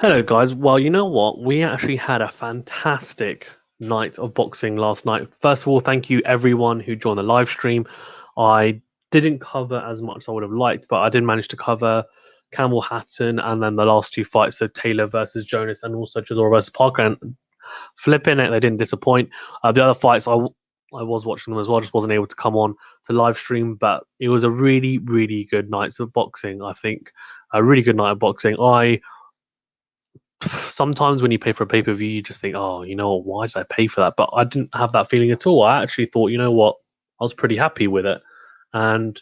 Hello, guys. Well, you know what? We actually had a fantastic night of boxing last night. First of all, thank you everyone who joined the live stream. I didn't cover as much as I would have liked, but I did manage to cover Campbell Hatton and then the last two fights, so Taylor versus Jonas and also Chisora versus Parker. And flipping it, they didn't disappoint. The other fights, I was watching them as well, just wasn't able to come on to live stream, but it was a really, really good night of boxing. I think a really good night of boxing. I Sometimes when you pay for a pay per view, you just think, oh, you know what, why did I pay for that? But I didn't have that feeling at all. I actually thought, you know what, I was pretty happy with it. And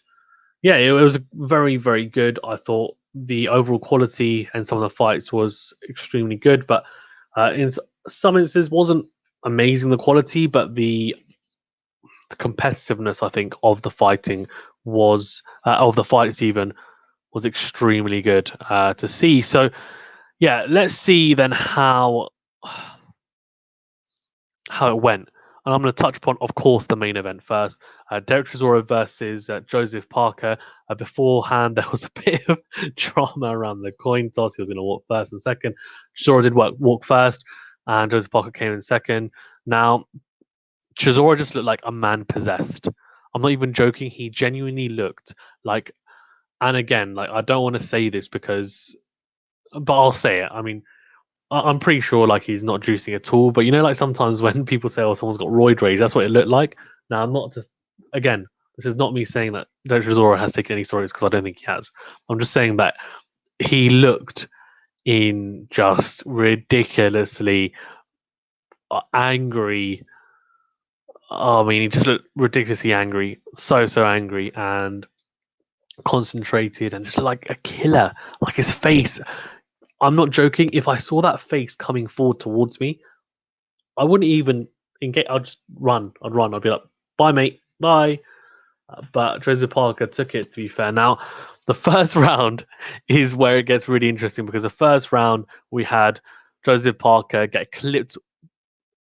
yeah, it was very, very good. I thought the overall quality and some of the fights was extremely good, but some instances wasn't amazing the quality, but the competitiveness I think of the fighting was of the fights even was extremely good to see. So yeah, let's see then how it went. And I'm going to touch upon, of course, the main event first. Dereck Chisora versus Joseph Parker. Beforehand, there was a bit of drama around the coin toss. He was going to walk first and second. Chisora did walk first, and Joseph Parker came in second. Now, Chisora just looked like a man possessed. I'm not even joking. He genuinely looked like, and again, like I don't want to say this but I'll say it. I mean, I'm pretty sure like he's not juicing at all. But you know, like sometimes when people say, "Oh, someone's got roid rage," that's what it looked like. Now, I'm not just again. This is not me saying that Derek Chisora has taken any stories because I don't think he has. I'm just saying that he looked in just ridiculously angry. I mean, he just looked ridiculously angry, so angry and concentrated, and just like a killer. Like his face. I'm not joking. If I saw that face coming forward towards me, I wouldn't even engage. I'd just run. I'd run. I'd be like, "Bye, mate. Bye." But Joseph Parker took it. To be fair, now the first round is where it gets really interesting because the first round we had Joseph Parker get clipped.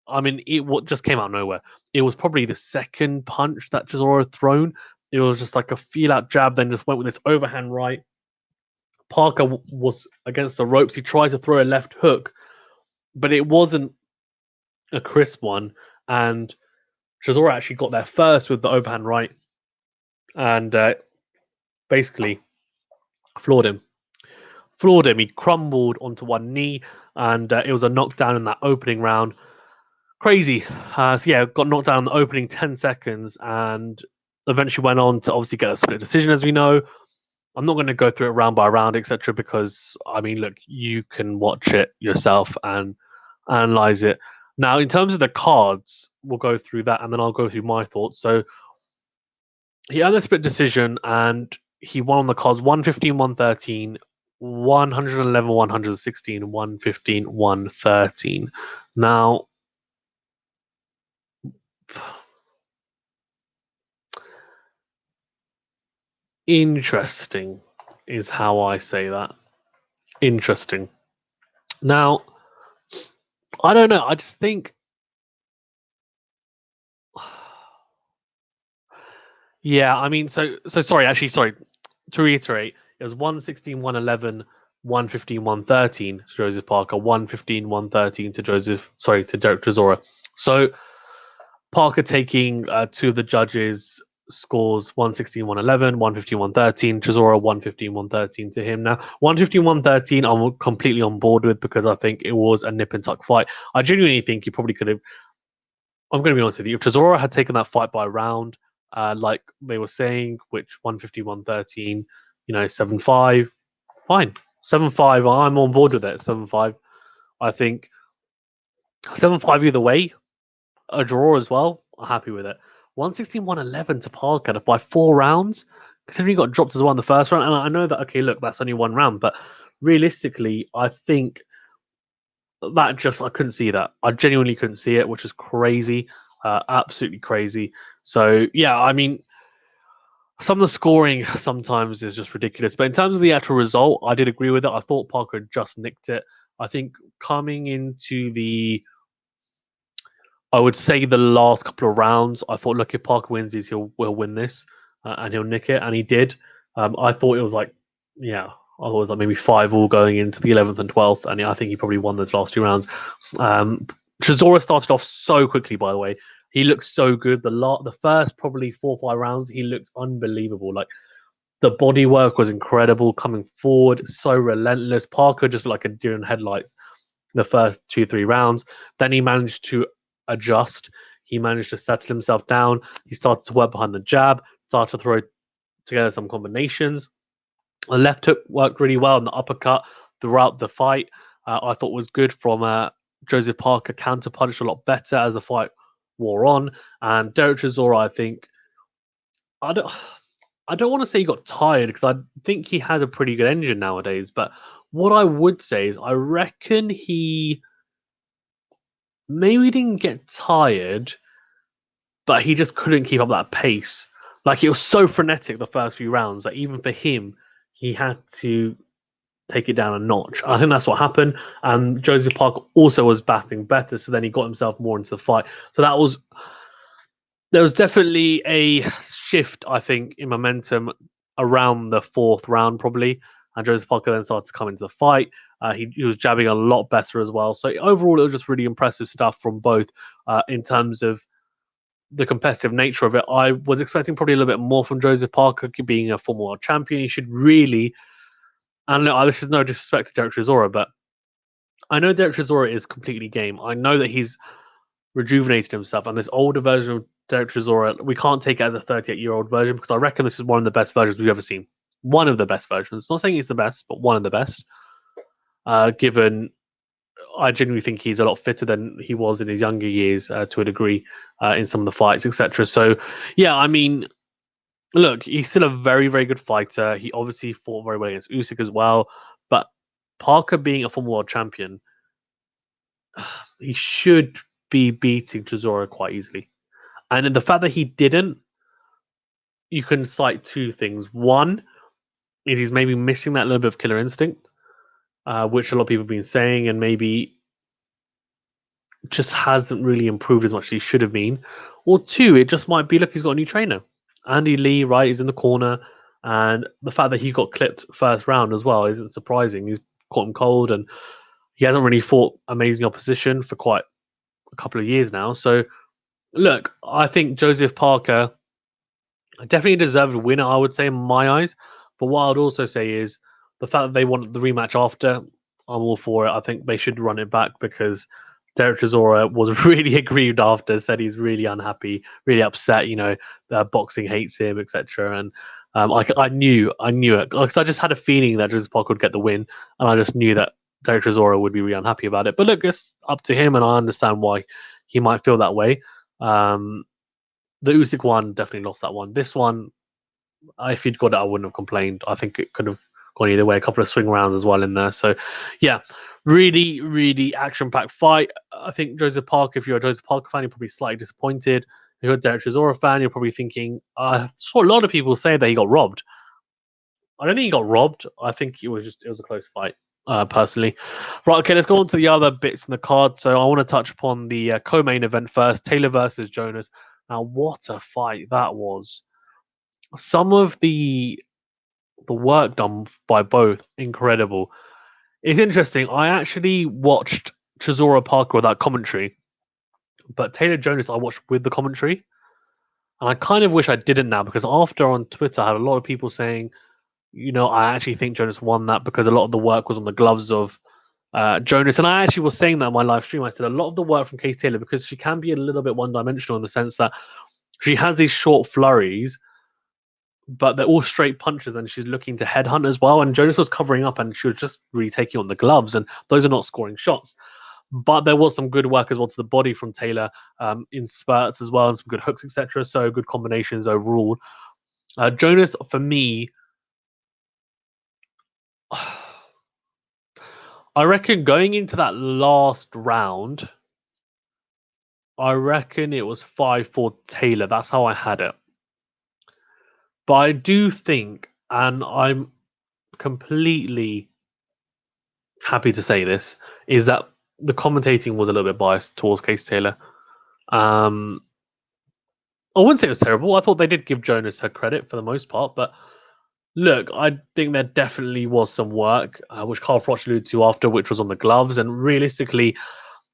I mean, what just came out of nowhere. It was probably the second punch that Chisora had thrown. It was just like a feel out jab, then just went with this overhand right. Parker was against the ropes. He tried to throw a left hook, but it wasn't a crisp one. And Chisora actually got there first with the overhand right and basically floored him. Floored him. He crumbled onto one knee, and it was a knockdown in that opening round. Crazy. So yeah, got knocked down in the opening 10 seconds and eventually went on to obviously get a split decision, as we know. I'm not going to go through it round by round, etc., because I mean, look, you can watch it yourself and analyze it. Now, in terms of the cards, we'll go through that and then I'll go through my thoughts. So he had a split decision and he won on the cards 115, 113, 111, 116, 115, 113. Now, interesting is how I say that. Interesting. Now, I don't know. I just think. Yeah, I mean, so sorry, actually, sorry. To reiterate, it was 116, 111, 115, 113 to Joseph Parker, 115, 113 to to Dereck Chisora. So Parker taking two of the judges' scores 116, 111, 115, 113, Chisora 115, 113 to him. Now, 115, 113, I'm completely on board with because I think it was a nip and tuck fight. I genuinely think he probably could have. I'm going to be honest with you. If Chisora had taken that fight by round, like they were saying, which 150, 113, 7-5, fine. 7-5, I'm on board with it. 7-5. I think 7-5 either way, a draw as well. I'm happy with it. 116, 111 to Parker by 4 rounds, considering he got dropped as well in the first round. And I know that, okay, look, that's only one round, but realistically, I think that just, I couldn't see that. I genuinely couldn't see it, which is crazy. Absolutely crazy. So, yeah, I mean, some of the scoring sometimes is just ridiculous. But in terms of the actual result, I did agree with it. I thought Parker just nicked it. I think coming into I would say the last couple of rounds, I thought, look, if Parker wins these, he'll win this and he'll nick it. And he did. I thought it was like, yeah, Otherwise, like maybe 5-all going into the 11th and 12th, and I think he probably won those last 2 rounds. Chisora started off so quickly, by the way. He looked so good. The first probably 4 or 5 rounds, he looked unbelievable. Like the body work was incredible, coming forward, so relentless. Parker just like a deer in headlights the first 2-3 rounds. Then he managed to adjust. He managed to settle himself down. He started to work behind the jab, started to throw together some combinations. The left hook worked really well, and the uppercut throughout the fight I thought was good from Joseph Parker. Counterpunched a lot better as the fight wore on. And Dereck Chisora, I think, I don't want to say he got tired because I think he has a pretty good engine nowadays. But what I would say is I reckon he maybe didn't get tired, but he just couldn't keep up that pace. Like it was so frenetic the first few rounds that even for him, he had to take it down a notch. I think that's what happened. And Joseph Parker also was batting better, so then he got himself more into the fight. So there was definitely a shift, I think, in momentum around the 4th round, probably. And Joseph Parker then started to come into the fight. He was jabbing a lot better as well. So overall, it was just really impressive stuff from both in terms of the competitive nature of it. I was expecting probably a little bit more from Joseph Parker, being a former world champion. He should really, and look, this is no disrespect to Dereck Chisora, but I know Dereck Chisora is completely game. I know that he's rejuvenated himself, and this older version of Dereck Chisora, we can't take it as a 38-year-old version because I reckon this is one of the best versions we've ever seen. One of the best versions. Not saying he's the best, but one of the best. Given I genuinely think he's a lot fitter than he was in his younger years to a degree in some of the fights, etc. So, yeah, I mean, look, he's still a very, very good fighter. He obviously fought very well against Usyk as well. But Parker being a former world champion, he should be beating Chisora quite easily. And the fact that he didn't, you can cite 2 things. One is he's maybe missing that little bit of killer instinct, which a lot of people have been saying, and maybe just hasn't really improved as much as he should have been. Or 2, it just might be, look, he's got a new trainer. Andy Lee, right, is in the corner. And the fact that he got clipped first round as well isn't surprising. He's caught him cold, and he hasn't really fought amazing opposition for quite a couple of years now. So, look, I think Joseph Parker definitely deserved a winner, I would say, in my eyes. But what I would also say is the fact that they wanted the rematch after, I'm all for it. I think they should run it back because Dereck Chisora was really aggrieved after, said he's really unhappy, really upset. Boxing hates him, etc. And I knew it because I just had a feeling that Joseph Parker would get the win, and I just knew that Dereck Chisora would be really unhappy about it. But look, it's up to him, and I understand why he might feel that way. The Usyk one definitely lost that one. This one, if he'd got it, I wouldn't have complained. I think it could have gone either way. A couple of swing rounds as well in there. So, yeah, really, really action-packed fight. I think Joseph Parker, if you're a Joseph Parker fan, you're probably slightly disappointed. If you're a Dereck Chisora fan, you're probably thinking, I saw a lot of people say that he got robbed. I don't think he got robbed. I think it was a close fight. Personally. Right, okay, let's go on to the other bits in the card. So I want to touch upon the co-main event first, Taylor versus Jonas. Now, what a fight that was. Some of the work done by both, incredible. It's interesting. I actually watched Chisora Parker without commentary, but Taylor Jonas I watched with the commentary. And I kind of wish I didn't now because after on Twitter, I had a lot of people saying, I actually think Jonas won that because a lot of the work was on the gloves of Jonas. And I actually was saying that on my live stream. I said a lot of the work from Katie Taylor, because she can be a little bit one-dimensional in the sense that she has these short flurries, but they're all straight punches, and she's looking to headhunt as well. And Jonas was covering up, and she was just really taking on the gloves, and those are not scoring shots. But there was some good work as well to the body from Taylor in spurts as well, and some good hooks, etc. So good combinations overall. Jonas, for me, I reckon going into that last round, I reckon it was 5-4 Taylor. That's how I had it. But I do think, and I'm completely happy to say this, is that the commentating was a little bit biased towards Case Taylor. I wouldn't say it was terrible. I thought they did give Jonas her credit for the most part, but Look, I think there definitely was some work, which Carl Froch alluded to after, which was on the gloves. And realistically,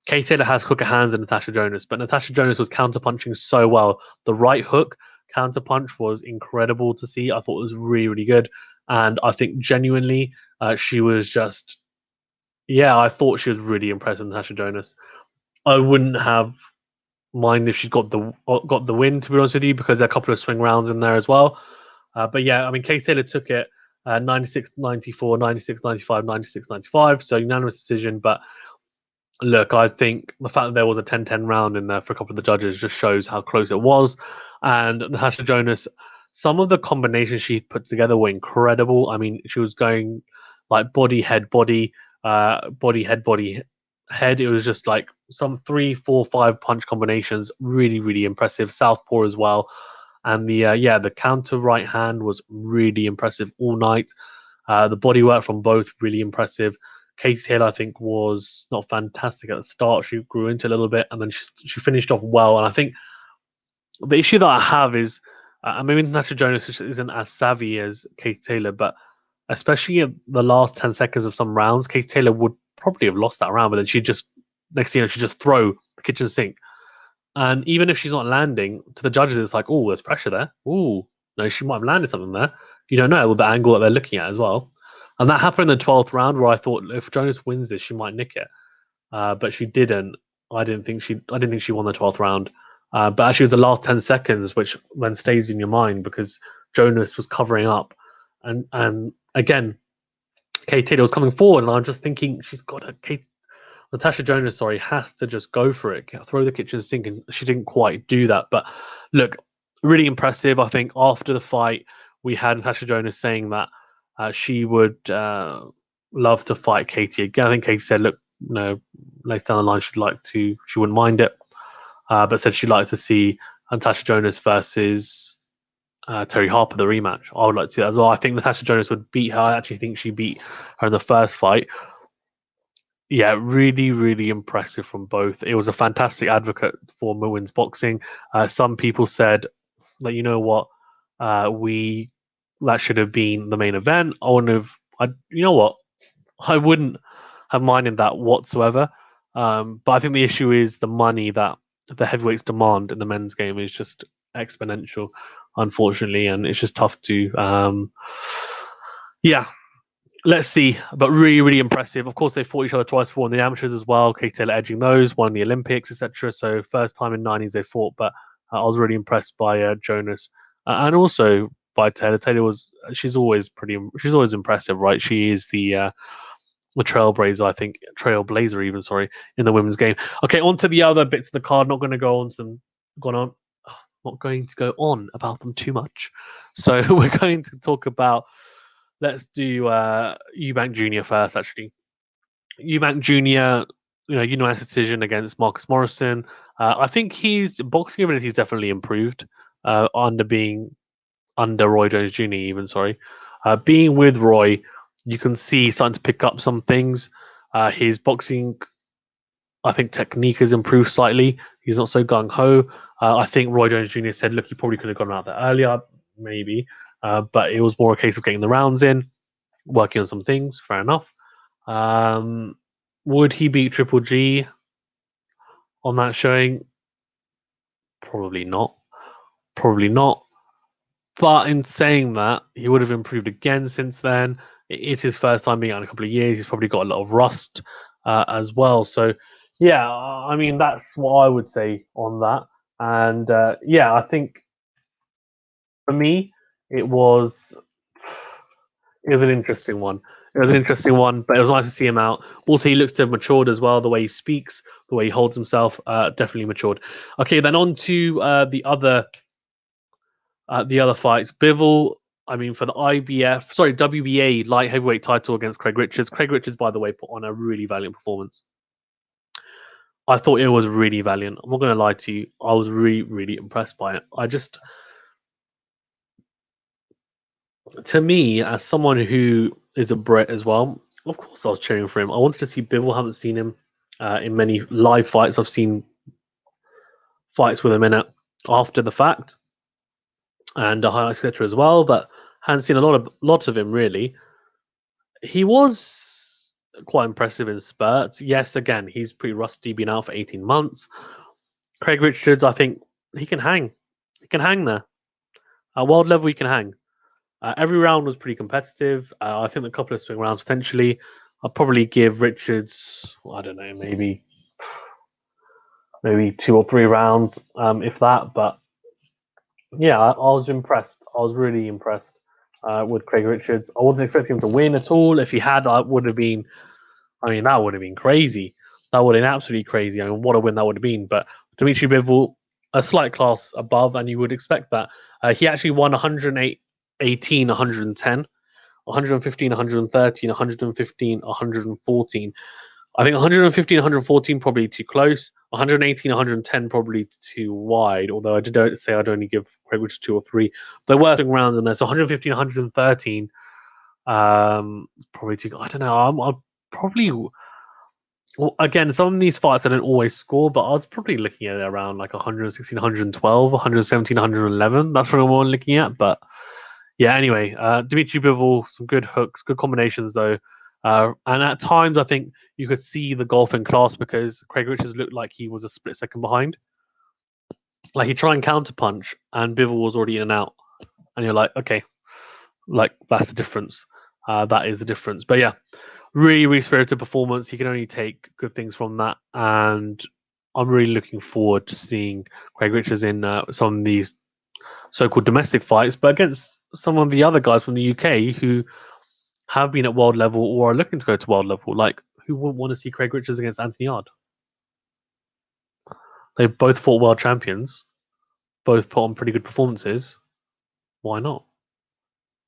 Kate Taylor has quicker hands than Natasha Jonas, but Natasha Jonas was counterpunching so well. The right hook counterpunch was incredible to see. I thought it was really, really good. And I think genuinely, she was just, yeah, I thought she was really impressed with Natasha Jonas. I wouldn't have mind if she got the win, to be honest with you, because there are a couple of swing rounds in there as well. But yeah, I mean, Kate Taylor took it 96 94, 96 95, 96 95. So unanimous decision. But look, I think the fact that there was a 10-10 round in there for a couple of the judges just shows how close it was. And Natasha Jonas, some of the combinations she put together were incredible. I mean, she was going like body, head, body, body, head, body, head. It was just like some 3, 4, 5 punch combinations. Really, really impressive. Southpaw as well. And the counter right hand was really impressive all night. The body work from both really impressive. Katie Taylor, I think, was not fantastic at the start. She grew into a little bit, and then she finished off well. And I think the issue that I have is, maybe Natasha Jonas isn't as savvy as Katie Taylor, but especially in the last 10 seconds of some rounds, Katie Taylor would probably have lost that round, but then she just, next thing you know, she just throw the kitchen sink. And even if she's not landing, to the judges, it's like, oh, there's pressure there. Oh, no, she might have landed something there. You don't know with the angle that they're looking at as well. And that happened in the 12th round where I thought if Jonas wins this, she might nick it. But she didn't. I didn't think she won the 12th round. But actually, it was the last 10 seconds, which then stays in your mind because Jonas was covering up. And again, Kate Taylor was coming forward, and I'm just thinking she's got a Natasha Jonas, sorry, has to just go for it, throw the kitchen sink, and she didn't quite do that. But look, really impressive. I think after the fight, we had Natasha Jonas saying that she would love to fight Katie again. I think Katie said, look, later down the line, she wouldn't mind it, but said she'd like to see Natasha Jonas versus Terry Harper, the rematch. I would like to see that as well. I think Natasha Jonas would beat her. I actually think she beat her in the first fight. Yeah, really, really impressive from both. It was a fantastic advocate for women's boxing. Some people said that you know what, we that should have been the main event. You know what, I wouldn't have minded that whatsoever. But I think the issue is the money that the heavyweights demand in the men's game is just exponential, unfortunately, and it's just tough to. Yeah, let's see, but really, really impressive. Of course, they fought each other twice before in the amateurs as well. Kate Taylor edging those, won the Olympics, etc. So first time in '90s they fought, but I was really impressed by Jonas and also by Taylor. She's always impressive, right? She is the trailblazer, I think, trailblazer even, sorry, in the women's game. Okay, on to the other bits of the card. Not going to go on to them. Not going to go on about them too much. So we're going to talk about. Let's do Eubank Jr. first, actually. Eubank Jr., unanimous decision against Marcus Morrison. I think his boxing ability has definitely improved under Roy Jones Jr. Even sorry, being with Roy, you can see he's starting to pick up some things. His boxing, I think, technique has improved slightly. He's not so gung ho. I think Roy Jones Jr. said, "Look, you probably could have gone out there earlier, maybe, but it was more a case of getting the rounds in, working on some things." Fair enough. Would he beat Triple G on that showing? Probably not. Probably not. But in saying that, he would have improved again since then. It is his first time being out in a couple of years. He's probably got a lot of rust as well. So, yeah, I mean, that's what I would say on that. And yeah, I think for me, it was an interesting one. It was an interesting one, but it was nice to see him out. Also, he looks to have matured as well. The way he speaks, the way he holds himself, definitely matured. Okay, then on to the other fights. Bivol, I mean, for the WBA light heavyweight title against Craig Richards. Craig Richards, by the way, put on a really valiant performance. I thought it was really valiant. I'm not going to lie to you. I was really, really impressed by it. To me, as someone who is a Brit as well, of course I was cheering for him. I wanted to see Bivol. Haven't seen him in many live fights. I've seen fights with him in it after the fact and highlights, etc. as well. But Hadn't seen lots of him really. He was quite impressive in spurts. Yes, again, he's pretty rusty, been out for 18 months. Craig Richards, I think he can hang. He can hang there. At world level, he can hang. Every round was pretty competitive. I think a couple of swing rounds potentially. I'll probably give Richards, I don't know, maybe 2 or 3 rounds, if that. But yeah, I was impressed. I was really impressed with Craig Richards. I wasn't expecting him to win at all. If he had, I would have been. I mean, that would have been crazy. That would have been absolutely crazy. I mean, what a win that would have been. But Dmitry Bivol, a slight class above, and you would expect that. He actually won 108, 18, 110, 115, 113, 115, 114. I think 115, 114 probably too close. 118, 110 probably too wide. Although I did say I'd only give Craig Richards 2 or 3. There were rounds in there. So 115, 113, probably too. I don't know. I'll probably. Well, again, some of these fights I don't always score, but I was probably looking at it around like 116, 112, 117, 111. That's probably what I'm looking at. But yeah, anyway, Dmitry Bivol, some good hooks, good combinations though. And at times, I think you could see the golf in class because Craig Richards looked like he was a split second behind. Like he tried and counter punch, and Bivol was already in and out. And you're like, okay, like that's the difference. That is the difference. But yeah, really, really spirited performance. He can only take good things from that. And I'm really looking forward to seeing Craig Richards in some of these so-called domestic fights, but against some of the other guys from the UK who have been at world level or are looking to go to world level. Like, who wouldn't want to see Craig Richards against Anthony Yard? They both fought world champions, both put on pretty good performances. Why not?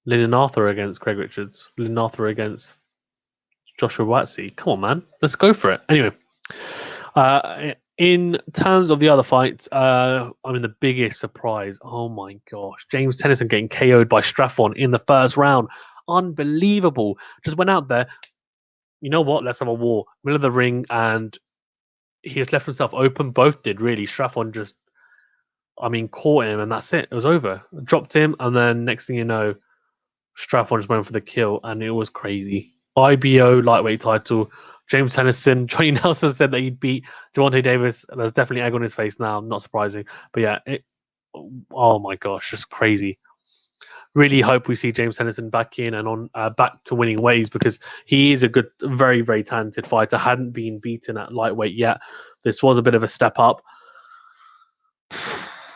Lyndon Arthur against Craig Richards, Lyndon Arthur against Joshua Watsey. Come on, man. Let's go for it. Anyway, in terms of the other fights, I mean, the biggest surprise, oh my gosh, James Tennyson getting KO'd by Straffon in the first round. Unbelievable. Just went out there, you know what, let's have a war. Middle of the ring, and he just left himself open. Both did, really. Straffon just, I mean, caught him, and that's it. It was over. Dropped him, and then next thing you know, Straffon just went for the kill, and it was crazy. IBO lightweight title. James Tennyson, Johnny Nelson said that he'd beat Gervonta Davis. There's definitely egg on his face now. Not surprising, but yeah, oh my gosh, just crazy. Really hope we see James Tennyson back in and on back to winning ways because he is a good, very, very talented fighter. Hadn't been beaten at lightweight yet. This was a bit of a step up.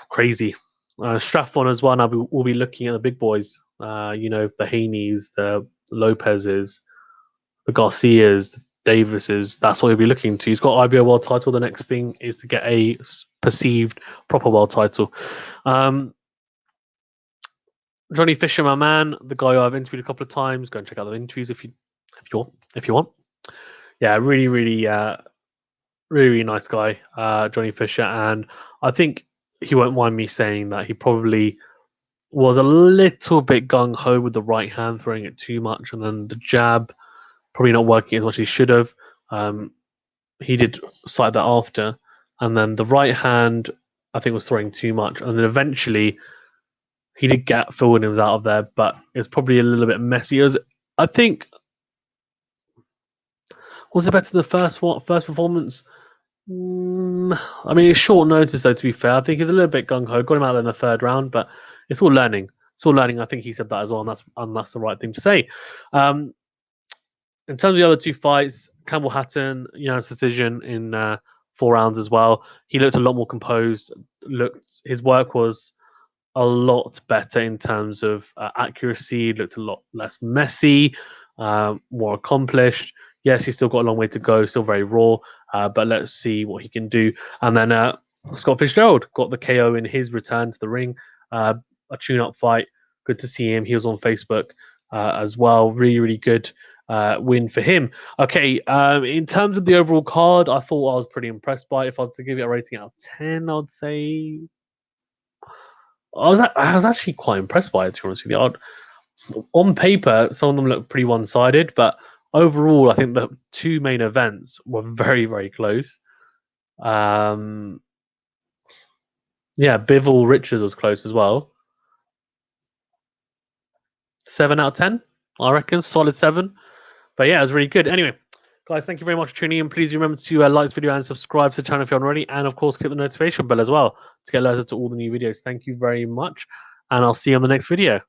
Crazy. Straffon as well. Now we'll be looking at the big boys. The Haneys, the Lopez's, the Garcias, the Davises. That's what he'll be looking to. He's got IBO world title. The next thing is to get a perceived proper world title. Johnny Fisher, my man, the guy who I've interviewed a couple of times. Go and check out the interviews if you want. Yeah, really, really, really nice guy, Johnny Fisher, and I think he won't mind me saying that he probably was a little bit gung ho with the right hand, throwing it too much, and then the jab probably not working as much as he should have. He did cite that after, and then the right hand I think was throwing too much, and then eventually he did get Phil Williams out of there, but it was probably a little bit messy. I think, was it better than the first performance? I mean, it's short notice though. To be fair, I think he's a little bit gung ho. Got him out in the third round, but it's all learning. It's all learning. I think he said that as well, and that's the right thing to say. In terms of the other two fights, Campbell Hatton, decision in 4 rounds as well. He looked a lot more composed. His work was a lot better in terms of accuracy. Looked a lot less messy, more accomplished. Yes, he's still got a long way to go. Still very raw, but let's see what he can do. And then Scott Fitzgerald got the KO in his return to the ring. A tune-up fight. Good to see him. He was on Facebook as well. Really, really good win for him. Okay, in terms of the overall card, I thought I was pretty impressed by it. If I was to give it a rating out of 10, I'd say I was actually quite impressed by it, to be honest with you. On paper, some of them look pretty one-sided, but overall, I think the 2 main events were very, very close. Yeah, Bivol Richards was close as well. 7 out of 10, I reckon. Solid 7. But yeah, it was really good. Anyway, guys, thank you very much for tuning in. Please remember to like this video and subscribe to the channel if you aren't already. And of course, click the notification bell as well to get alerted to all the new videos. Thank you very much. And I'll see you on the next video.